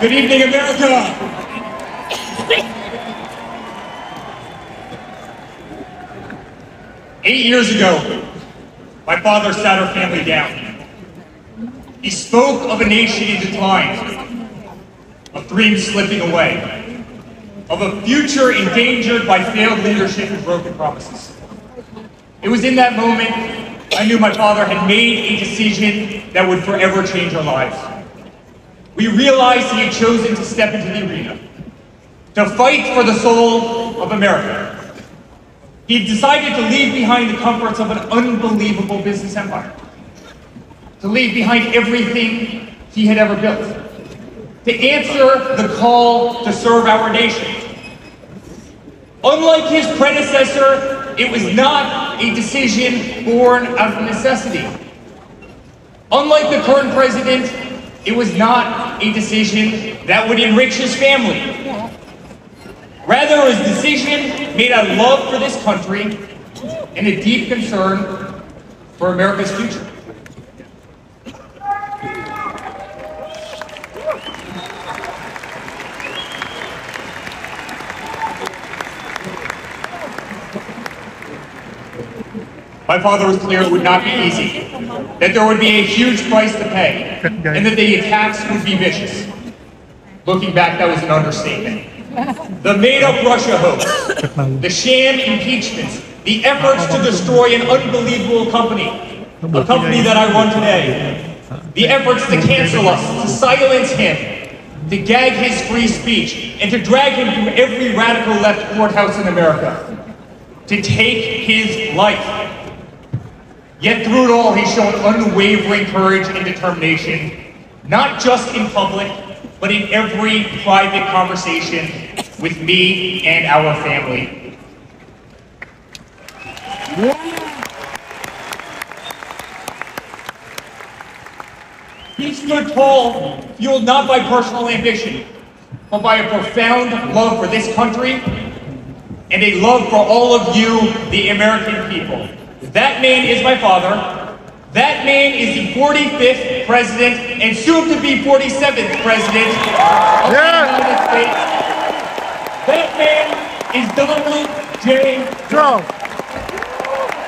Good evening, America! 8 years ago, my father sat our family down. He spoke of a nation in decline, of dreams slipping away, of a future endangered by failed leadership and broken promises. It was in that moment I knew my father had made a decision that would forever change our lives. We realized he had chosen to step into the arena, to fight for the soul of America. He had decided to leave behind the comforts of an unbelievable business empire, to leave behind everything he had ever built, to answer the call to serve our nation. Unlike his predecessor, it was not a decision born out of necessity. Unlike the current president, it was not a decision that would enrich his family. Rather, it was a decision made out of love for this country and a deep concern for America's future. My father was clear it would not be easy, that there would be a huge price to pay, and that the attacks would be vicious. Looking back, that was an understatement. The made-up Russia hoax, the sham impeachments, the efforts to destroy an unbelievable company, a company that I run today, the efforts to cancel us, to silence him, to gag his free speech, and to drag him through every radical left courthouse in America, to take his life. Yet through it all, he's shown unwavering courage and determination, not just in public, but in every private conversation with me and our family. He stood tall, fueled not by personal ambition, but by a profound love for this country and a love for all of you, the American people. That man is my father. That man is the 45th president and soon to be 47th president of the United States. That man is Donald J. Trump.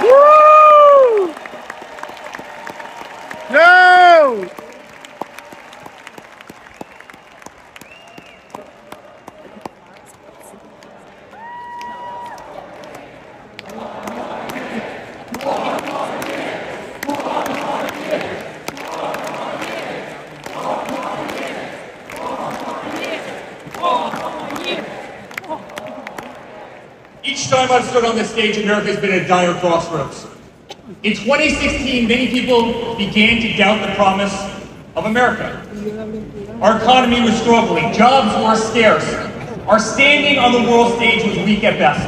Woo! No! Each time I've stood on this stage, America has been at a dire crossroads. In 2016, many people began to doubt the promise of America. Our economy was struggling, jobs were scarce, our standing on the world stage was weak at best.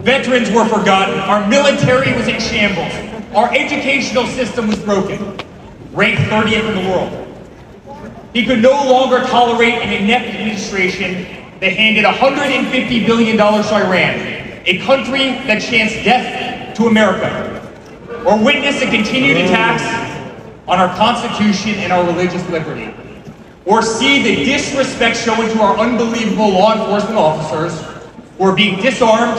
Veterans were forgotten, our military was in shambles, our educational system was broken, ranked 30th in the world. He could no longer tolerate an inept administration that handed $150 billion to Iran, a country that chants death to America, or witness a continued attacks on our Constitution and our religious liberty, or see the disrespect shown to our unbelievable law enforcement officers who are being disarmed,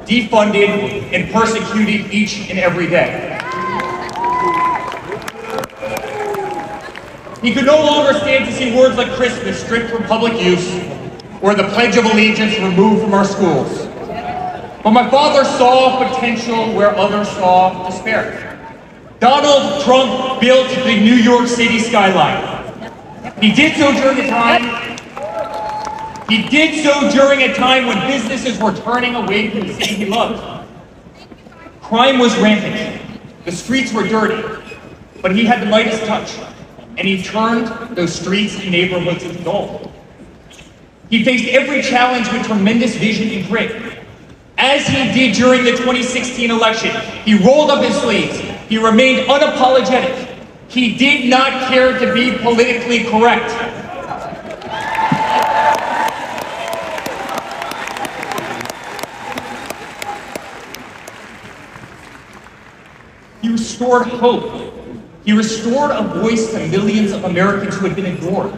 defunded, and persecuted each and every day. He could no longer stand to see words like Christmas stripped from public use, or the Pledge of Allegiance removed from our schools. But my father saw potential where others saw despair. Donald Trump built the New York City skyline. He did so during a time when businesses were turning away from the city he loved. Crime was rampant. The streets were dirty. But he had the Midas touch, and he turned those streets and neighborhoods into gold. He faced every challenge with tremendous vision and grit. As he did during the 2016 election, he rolled up his sleeves. He remained unapologetic. He did not care to be politically correct. He restored hope. He restored a voice to millions of Americans who had been ignored.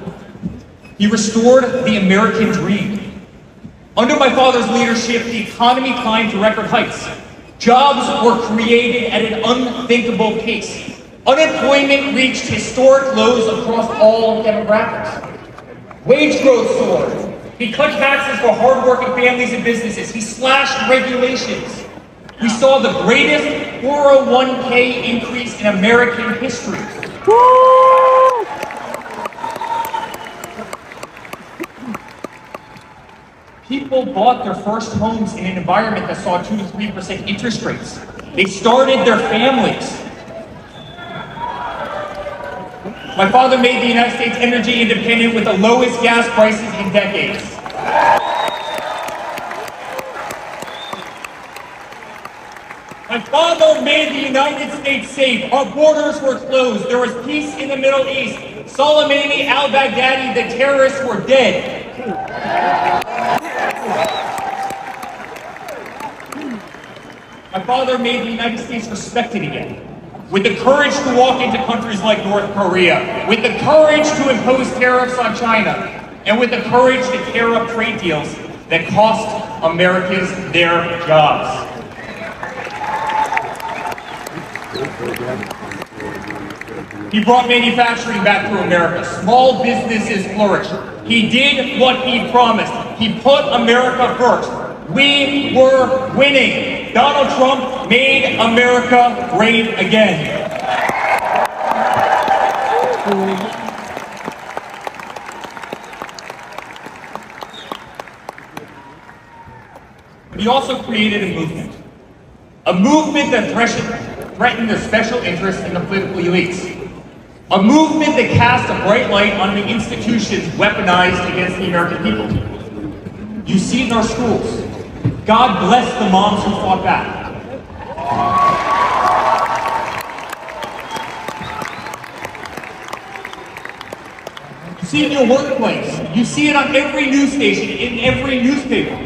He restored the American dream. Under my father's leadership, the economy climbed to record heights. Jobs were created at an unthinkable pace. Unemployment reached historic lows across all demographics. Wage growth soared. He cut taxes for hardworking families and businesses. He slashed regulations. We saw the greatest 401k increase in American history. Woo! People bought their first homes in an environment that saw 2 to 3% interest rates. They started their families. My father made the United States energy independent with the lowest gas prices in decades. My father made the United States safe. Our borders were closed. There was peace in the Middle East. Soleimani, al-Baghdadi, the terrorists were dead. My father made the United States respected again, with the courage to walk into countries like North Korea, with the courage to impose tariffs on China, and with the courage to tear up trade deals that cost Americans their jobs. He brought manufacturing back to America. Small businesses flourished. He did what he promised. He put America first. We were winning. Donald Trump made America great again. But he also created a movement that threatened the special interests in the political elites. A movement that cast a bright light on the institutions weaponized against the American people. You see it in our schools. God bless the moms who fought back. You see it in your workplace. You see it on every news station, in every newspaper.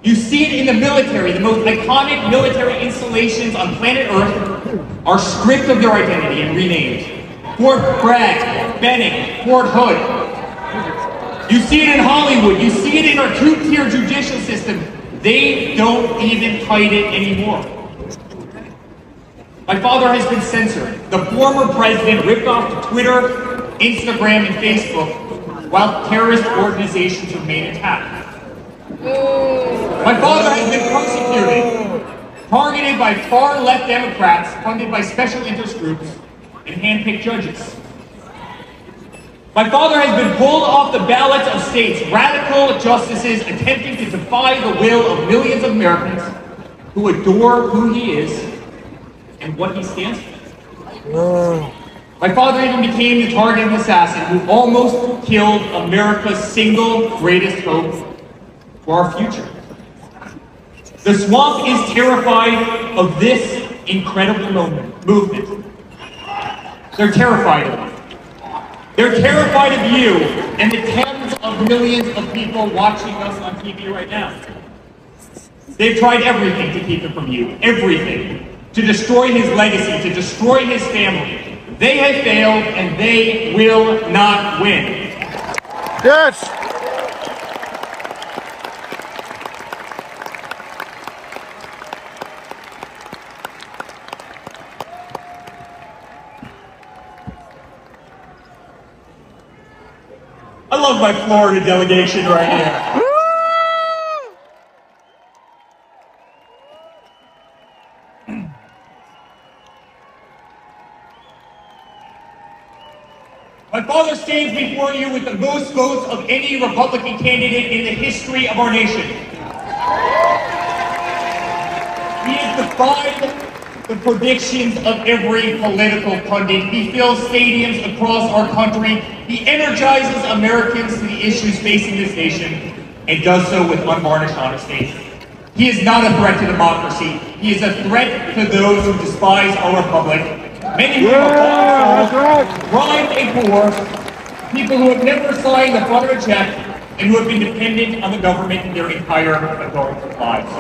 You see it in the military. The most iconic military installations on planet Earth are stripped of their identity and renamed. Fort Bragg, Benning, Fort Hood. You see it in Hollywood. You see it in our two-tier judicial system. They don't even hide it anymore. My father has been censored. The former president ripped off Twitter, Instagram, and Facebook, while terrorist organizations remain intact. My father has been persecuted, targeted by far-left Democrats, funded by special interest groups, and hand-picked judges. My father has been pulled off the ballots of states, radical justices attempting to defy the will of millions of Americans who adore who he is and what he stands for. My father even became the target of an assassin who almost killed America's single greatest hope for our future. The swamp is terrified of this incredible movement. They're terrified of it. They're terrified of you and the tens of millions of people watching us on TV right now. They've tried everything to keep it from you. Everything. To destroy his legacy, to destroy his family. They have failed and they will not win. Yes! I love my Florida delegation right here. My father stands before you with the most votes of any Republican candidate in the history of our nation. He has defied the predictions of every political pundit. He fills stadiums across our country. He energizes Americans to the issues facing this nation and does so with unvarnished honesty. He is not a threat to democracy. He is a threat to those who despise our republic. Many who are bought, blind and poor, people who have never signed the front of a check, and who have been dependent on the government their entire adult lives.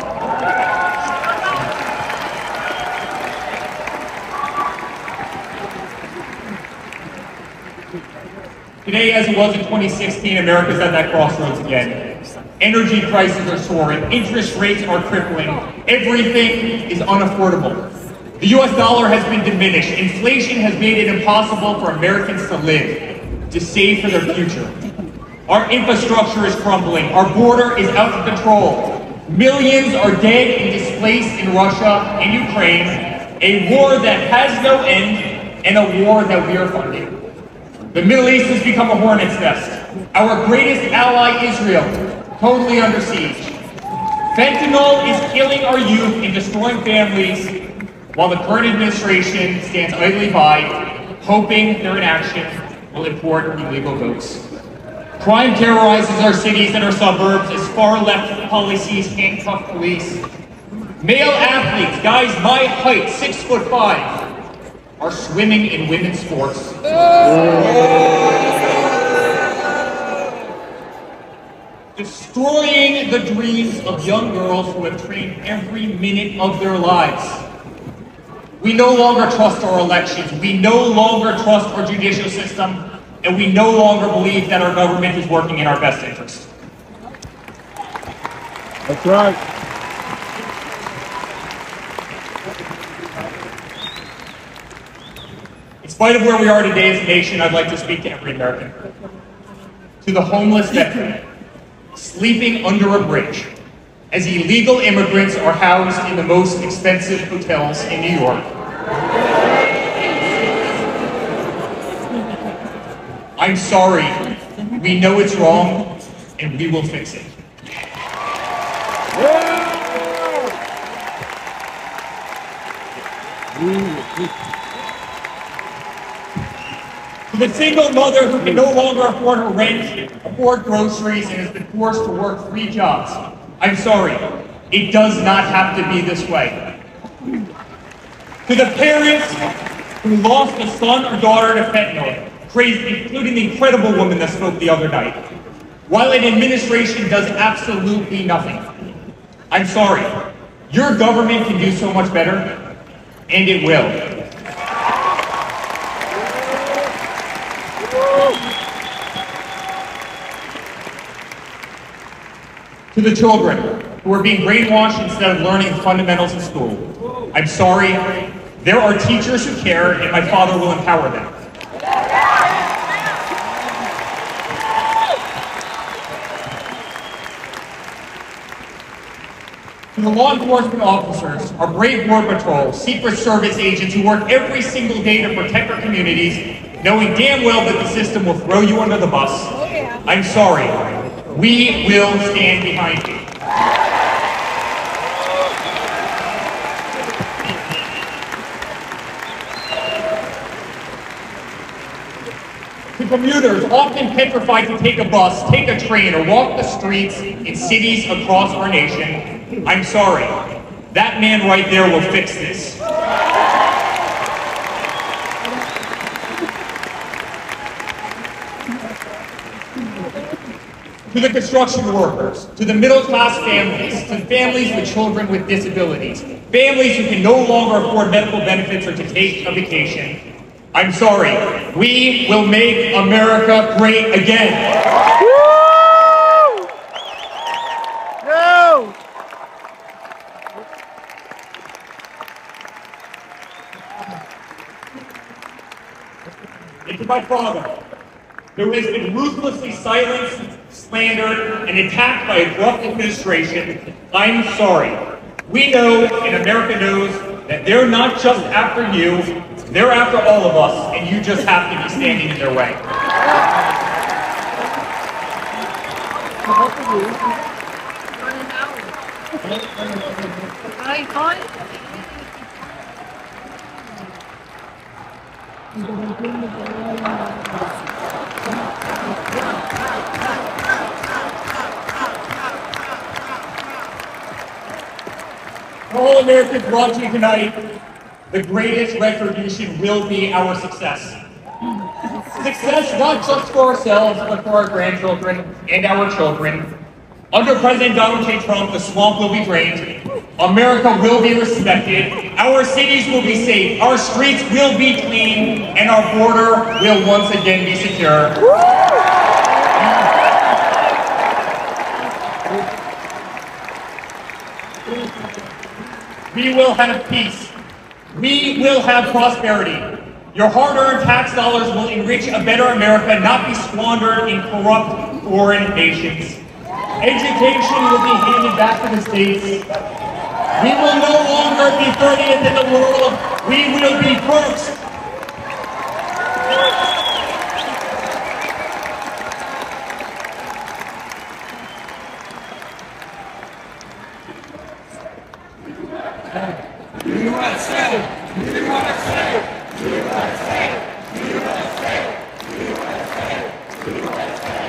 Today, as it was in 2016, America's at that crossroads again. Energy prices are soaring, interest rates are crippling, everything is unaffordable. The US dollar has been diminished, inflation has made it impossible for Americans to live, to save for their future. Our infrastructure is crumbling, our border is out of control. Millions are dead and displaced in Russia and Ukraine, a war that has no end and a war that we are funding. The Middle East has become a hornet's nest. Our greatest ally, Israel, totally under siege. Fentanyl is killing our youth and destroying families, while the current administration stands idly by, hoping their inaction will import illegal votes. Crime terrorizes our cities and our suburbs as far-left policies handcuff police. Male athletes, guys my height, 6'5", are swimming in women's sports. Destroying the dreams of young girls who have trained every minute of their lives. We no longer trust our elections, we no longer trust our judicial system, and we no longer believe that our government is working in our best interest. That's right. In spite of where we are today as a nation, I'd like to speak to every American. To the homeless veteran, sleeping under a bridge, as illegal immigrants are housed in the most expensive hotels in New York. I'm sorry, we know it's wrong, and we will fix it. To the single mother who can no longer afford her rent, afford groceries, and has been forced to work 3 jobs, I'm sorry, it does not have to be this way. To the parents who lost a son or daughter to fentanyl, including the incredible woman that spoke the other night, while an administration does absolutely nothing. I'm sorry, your government can do so much better, and it will. To the children who are being brainwashed instead of learning fundamentals in school, I'm sorry, there are teachers who care, and my father will empower them. To the law enforcement officers, our brave Border Patrol, Secret Service agents who work every single day to protect our communities, knowing damn well that the system will throw you under the bus, I'm sorry, we will stand behind you. To commuters, often petrified to take a bus, take a train, or walk the streets in cities across our nation, I'm sorry, that man right there will fix this. To the construction workers, to the middle-class families, to families with children with disabilities, families who can no longer afford medical benefits or to take a vacation, I'm sorry, we will make America great again. Woo! Go! And to my father, who has been ruthlessly silenced, slandered, and attacked by a corrupt administration, I'm sorry. We know, and America knows, that they're not just after you, they're after all of us, and you just have to be standing in their way. For all Americans watching tonight, the greatest retribution will be our success. Success not just for ourselves, but for our grandchildren and our children. Under President Donald J. Trump, the swamp will be drained. America will be respected, our cities will be safe, our streets will be clean, and our border will once again be secure. We will have peace. We will have prosperity. Your hard-earned tax dollars will enrich a better America, not be squandered in corrupt foreign nations. Education will be handed back to the states. We will no longer be 30th in the world. We will be first. USA! USA! USA! USA! USA!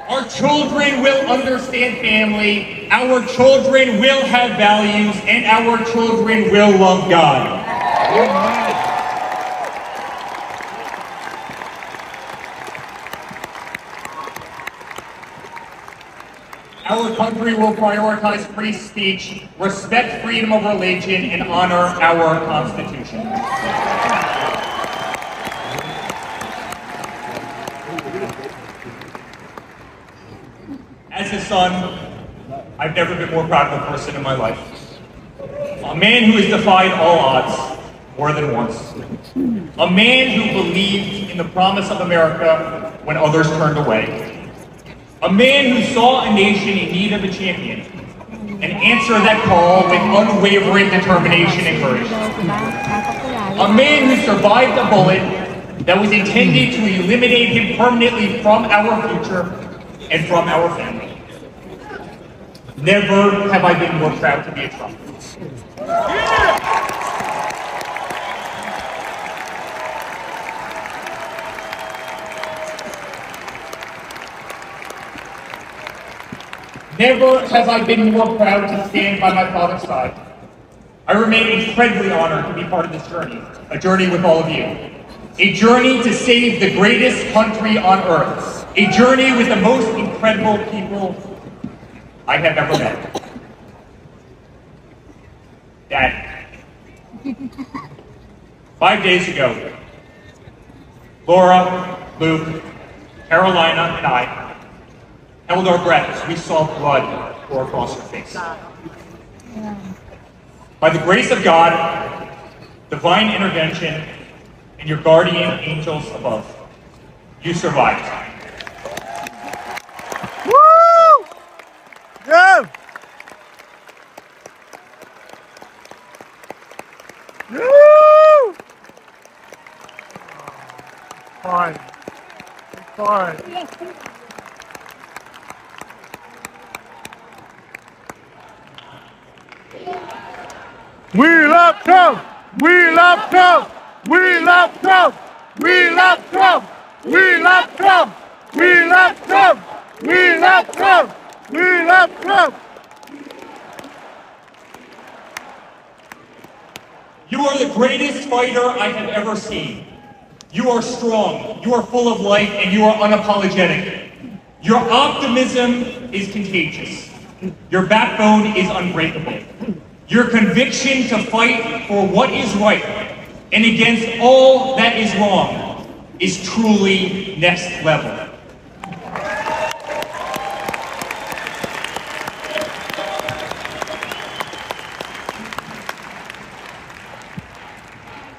Our children will understand family, our children will have values, and our children will love God. Our country will prioritize free speech, respect freedom of religion, and honor our Constitution. As his son, I've never been more proud of a person in my life. A man who has defied all odds more than once. A man who believed in the promise of America when others turned away. A man who saw a nation in need of a champion and answered that call with unwavering determination and courage. A man who survived a bullet that was intended to eliminate him permanently from our future and from our family. Never have I been more proud to be a Trump. Never have I been more proud to stand by my father's side. I remain incredibly honored to be part of this journey, a journey with all of you. A journey to save the greatest country on earth. A journey with the most incredible people I have ever met. Dad. 5 days ago, Laura, Luke, Carolina, and I held our breath as we saw blood pour across her face. By the grace of God, divine intervention, and your guardian angels above, you survived. Woo! Yeah! Woo! Fine. Fine. We love Trump! We love Trump! We love Trump! We love Trump! We love Trump! We love Trump! We love Trump! We love Trump! You are the greatest fighter I have ever seen. You are strong, you are full of life, and you are unapologetic. Your optimism is contagious. Your backbone is unbreakable. Your conviction to fight for what is right and against all that is wrong is truly next level.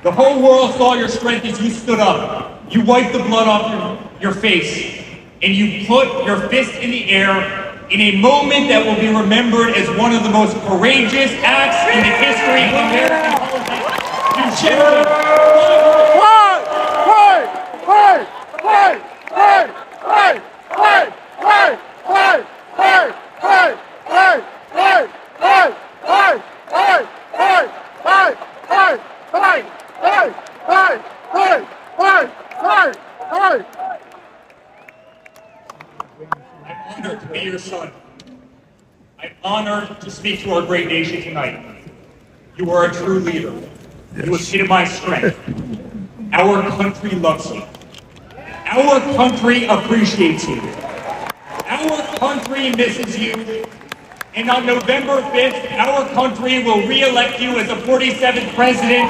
The whole world saw your strength as you stood up. You wiped the blood off your face, and you put your fist in the air in a moment that will be remembered as one of the most courageous acts in the history of American politics. You generally I'm honored to be your son. I'm honored to speak to our great nation tonight. You are a true leader. You epitomize strength. Our country loves you. Our country appreciates you. country misses you. And on November 5th, our country will re-elect you as the 47th president.